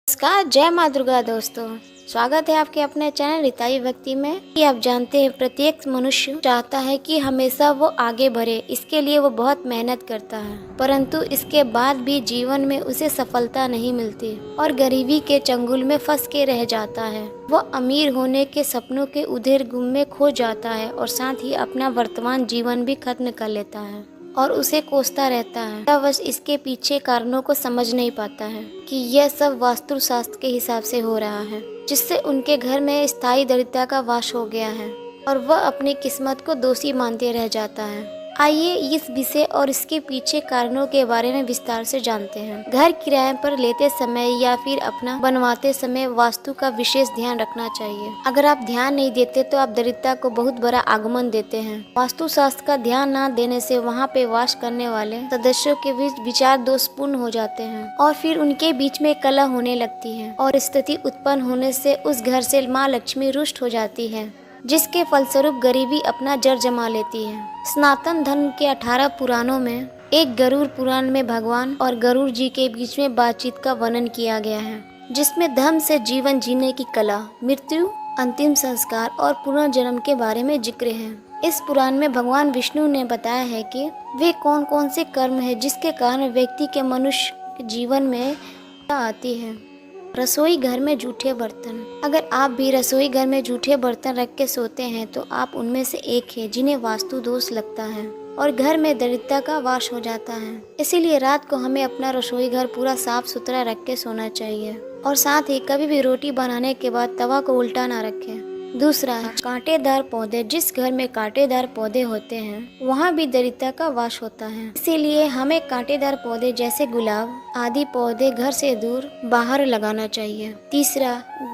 नमस्कार, जय माँ दुर्गा दोस्तों। स्वागत है आपके अपने चैनल रिताई भक्ति में। कि आप जानते हैं प्रत्येक मनुष्य चाहता है कि हमेशा वो आगे बढ़े, इसके लिए वो बहुत मेहनत करता है, परंतु इसके बाद भी जीवन में उसे सफलता नहीं मिलती और गरीबी के चंगुल में फंस के रह जाता है। वो अमीर होने के सपनों के उधेड़ गुम में खो जाता है और साथ ही अपना वर्तमान जीवन भी खत्म कर लेता है और उसे कोसता रहता है। बस इसके पीछे कारणों को समझ नहीं पाता है कि यह सब वास्तु शास्त्र के हिसाब से हो रहा है, जिससे उनके घर में स्थायी दरिद्रता का वास हो गया है और वह अपनी किस्मत को दोषी मानते रह जाता है। आइए इस विषय और इसके पीछे कारणों के बारे में विस्तार से जानते हैं। घर किराए पर लेते समय या फिर अपना बनवाते समय वास्तु का विशेष ध्यान रखना चाहिए। अगर आप ध्यान नहीं देते तो आप दरिद्रता को बहुत बड़ा आगमन देते हैं। वास्तु शास्त्र का ध्यान न देने से वहाँ पे वास करने वाले सदस्यों के बीच विचार दोषपूर्ण हो जाते हैं और फिर उनके बीच में कलह होने लगती है और स्थिति उत्पन्न होने से उस घर से माँ लक्ष्मी रुष्ट हो जाती है, जिसके फलस्वरूप गरीबी अपना जड़ जमा लेती है। सनातन धर्म के 18 पुराणों में एक गरुड़ पुराण में भगवान और गरुड़ जी के बीच में बातचीत का वर्णन किया गया है, जिसमें धर्म से जीवन जीने की कला, मृत्यु, अंतिम संस्कार और पुनर्जन्म के बारे में जिक्र है। इस पुराण में भगवान विष्णु ने बताया है कि वे कौन कौन से कर्म है जिसके कारण व्यक्ति के मनुष्य जीवन में आती है। रसोई घर में जूठे बर्तन। अगर आप भी रसोई घर में जूठे बर्तन रख के सोते हैं तो आप उनमें से एक है जिन्हें वास्तु दोष लगता है और घर में दरिद्रता का वास हो जाता है। इसीलिए रात को हमें अपना रसोई घर पूरा साफ सुथरा रख के सोना चाहिए और साथ ही कभी भी रोटी बनाने के बाद तवा को उल्टा ना रखें। दूसरा, कांटेदार पौधे। जिस घर में कांटेदार पौधे होते हैं वहाँ भी दरिद्रता का वास होता है, इसीलिए हमें कांटेदार पौधे जैसे गुलाब आदि पौधे घर से दूर बाहर लगाना चाहिए। तीसरा,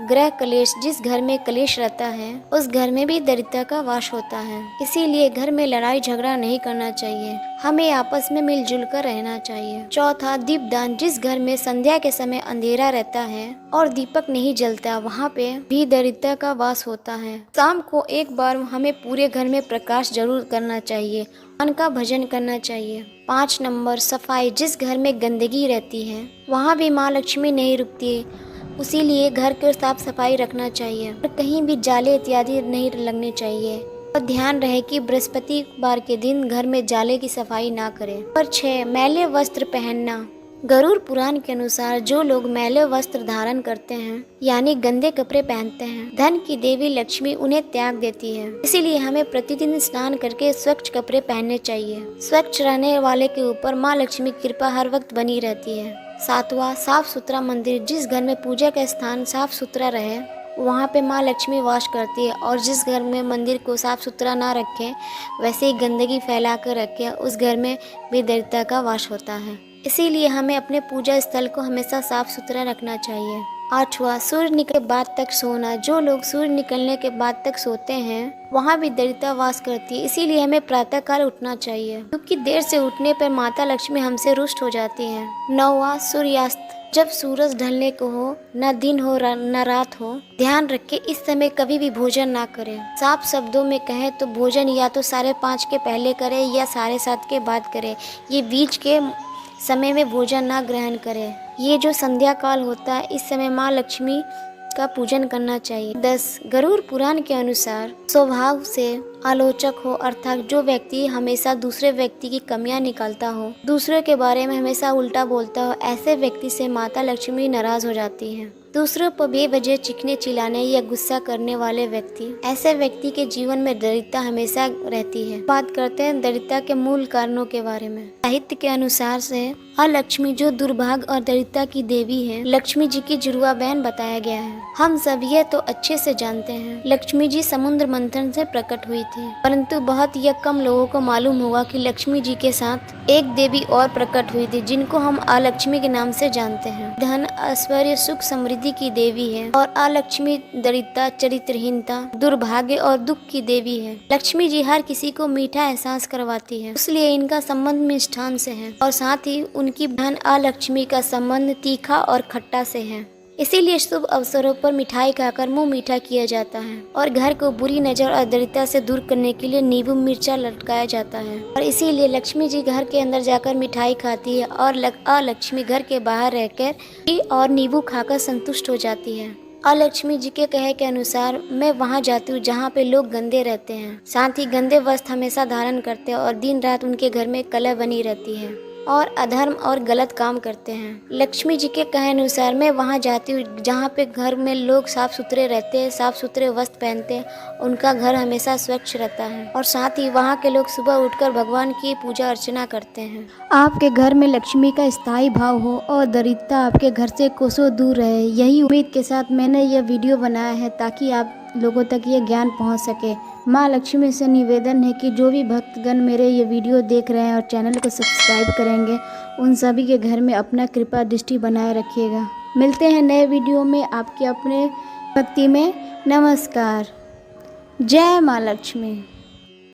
गृह कलेश। जिस घर में कलेश रहता है उस घर में भी दरिद्रता का वास होता है, इसीलिए घर में लड़ाई झगड़ा नहीं करना चाहिए, हमें आपस में मिलजुल कर रहना चाहिए। चौथा, दीपदान। जिस घर में संध्या के समय अंधेरा रहता है और दीपक नहीं जलता वहाँ पे भी दरिद्रता का वास होता है। शाम को एक बार हमें पूरे घर में प्रकाश जरूर करना चाहिए, मन का भजन करना चाहिए। 5 नंबर, सफाई। जिस घर में गंदगी रहती है वहाँ भी माँ लक्ष्मी नहीं रुकती, इसीलिए घर को साफ सफाई रखना चाहिए और कहीं भी जाले इत्यादि नहीं लगने चाहिए और ध्यान रहे कि बृहस्पतिवार के दिन घर में जाले की सफाई ना करें। और 6, मैले वस्त्र पहनना। गरुड़ पुराण के अनुसार जो लोग मैले वस्त्र धारण करते हैं यानी गंदे कपड़े पहनते हैं, धन की देवी लक्ष्मी उन्हें त्याग देती है, इसीलिए हमें प्रतिदिन स्नान करके स्वच्छ कपड़े पहनने चाहिए। स्वच्छ रहने वाले के ऊपर माँ लक्ष्मी की कृपा हर वक्त बनी रहती है। 7वां, साफ सुथरा मंदिर। जिस घर में पूजा का स्थान साफ सुथरा रहे वहाँ पे माँ लक्ष्मी वास करती है और जिस घर में मंदिर को साफ सुथरा ना रखें वैसे ही गंदगी फैला कर रखें उस घर में भी दरिद्रता का वास होता है, इसीलिए हमें अपने पूजा स्थल को हमेशा साफ सुथरा रखना चाहिए। 8वां, सूर्य निकलने के बाद तक सोना। जो लोग सूर्य निकलने के बाद तक सोते हैं वहाँ भी दरिद्रता वास करती है, इसीलिए हमें प्रातः काल उठना चाहिए, क्योंकि देर से उठने पर माता लक्ष्मी हमसे रुष्ट हो जाती है। 9वां, सूर्यास्त। जब सूरज ढलने को हो, न दिन हो न रात हो, ध्यान रखें इस समय कभी भी भोजन ना करें। साफ शब्दों में कहें तो भोजन या तो 5:30 के पहले करें या 7:30 के बाद करें। ये बीच के समय में भोजन ना ग्रहण करें। ये जो संध्या काल होता है इस समय माँ लक्ष्मी का पूजन करना चाहिए। 10, गरुड़ पुराण के अनुसार स्वभाव से आलोचक हो, अर्थात जो व्यक्ति हमेशा दूसरे व्यक्ति की कमियां निकालता हो, दूसरों के बारे में हमेशा उल्टा बोलता हो, ऐसे व्यक्ति से माता लक्ष्मी नाराज हो जाती है। दूसरों पर बेवजह चिखने चिल्लाने या गुस्सा करने वाले व्यक्ति, ऐसे व्यक्ति के जीवन में दरिद्रता हमेशा रहती है। बात करते हैं दरिद्रता के मूल कारणों के बारे में। साहित्य के अनुसार से लक्ष्मी जो दुर्भाग्य और दरिद्रता की देवी है, लक्ष्मी जी की जुड़वा बहन बताया गया है। हम सब ये तो अच्छे से जानते हैं लक्ष्मी जी समुद्र मंथन से प्रकट हुई थी, परंतु बहुत ही कम लोगों को मालूम होगा कि लक्ष्मी जी के साथ एक देवी और प्रकट हुई थी जिनको हम अलक्ष्मी के नाम से जानते हैं। धन, ऐश्वर्य, सुख, समृद्धि की देवी है और अलक्ष्मी दरिद्रता, चरित्रहीनता, दुर्भाग्य और दुख की देवी है। लक्ष्मी जी हर किसी को मीठा एहसास करवाती है, इसलिए इनका संबंध मिष्ठान से है और साथ ही उनकी बहन अलक्ष्मी का संबंध तीखा और खट्टा से है। इसीलिए शुभ अवसरों पर मिठाई खाकर मुंह मीठा किया जाता है और घर को बुरी नजर और दरिद्रता से दूर करने के लिए नींबू मिर्चा लटकाया जाता है। और इसीलिए लक्ष्मी जी घर के अंदर जाकर मिठाई खाती है और अलक्ष्मी घर के बाहर रहकर घी और नींबू खाकर संतुष्ट हो जाती है। और लक्ष्मी जी के कहे के अनुसार मैं वहाँ जाती हूँ जहाँ पे लोग गंदे रहते हैं, साथ ही गंदे वस्त्र हमेशा धारण करते हैं और दिन रात उनके घर में कलह बनी रहती है और अधर्म और गलत काम करते हैं। लक्ष्मी जी के कहे अनुसार मैं वहाँ जाती हूँ जहाँ पे घर में लोग साफ सुथरे रहते हैं, साफ सुथरे वस्त्र पहनते हैं, उनका घर हमेशा स्वच्छ रहता है और साथ ही वहाँ के लोग सुबह उठकर भगवान की पूजा अर्चना करते हैं। आपके घर में लक्ष्मी का स्थायी भाव हो और दरिद्रता आपके घर से कोसों दूर रहे, यही उम्मीद के साथ मैंने यह वीडियो बनाया है ताकि आप लोगों तक ये ज्ञान पहुंच सके। माँ लक्ष्मी से निवेदन है कि जो भी भक्तगण मेरे ये वीडियो देख रहे हैं और चैनल को सब्सक्राइब करेंगे, उन सभी के घर में अपना कृपा दृष्टि बनाए रखिएगा। मिलते हैं नए वीडियो में आपके अपने भक्ति में। नमस्कार। जय माँ लक्ष्मी।